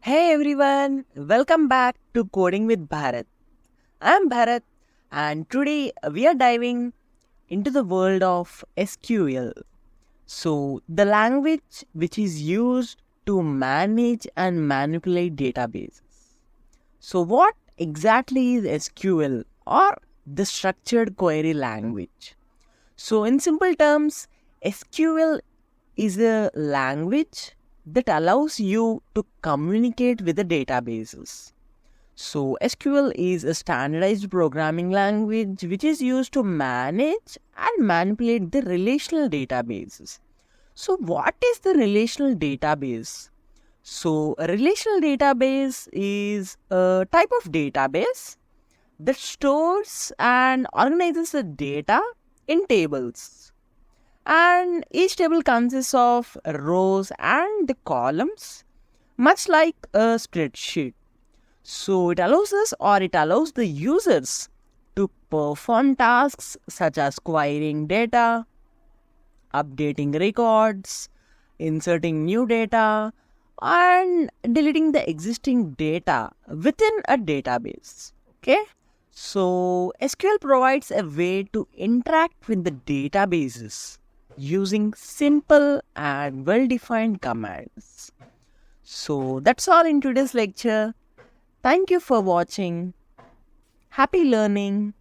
Hey everyone, welcome back to Coding with Bharat. I'm Bharat and today we are diving into the world of SQL. So, the language which is used to manage and manipulate databases. So, what exactly is SQL or the structured query language? So, in simple terms, SQL is a language that allows you to communicate with the databases. So, SQL is a standardized programming language which is used to manage and manipulate the relational databases. So, what is the relational database? So, a relational database is a type of database that stores and organizes the data in tables, and each table consists of rows and the columns, much like a spreadsheet. So it allows the users to perform tasks such as querying data, updating records, inserting new data, and deleting the existing data within a database. Okay? So SQL provides a way to interact with the databases using simple and well defined commands. So that's all in today's lecture. Thank you for watching. Happy learning.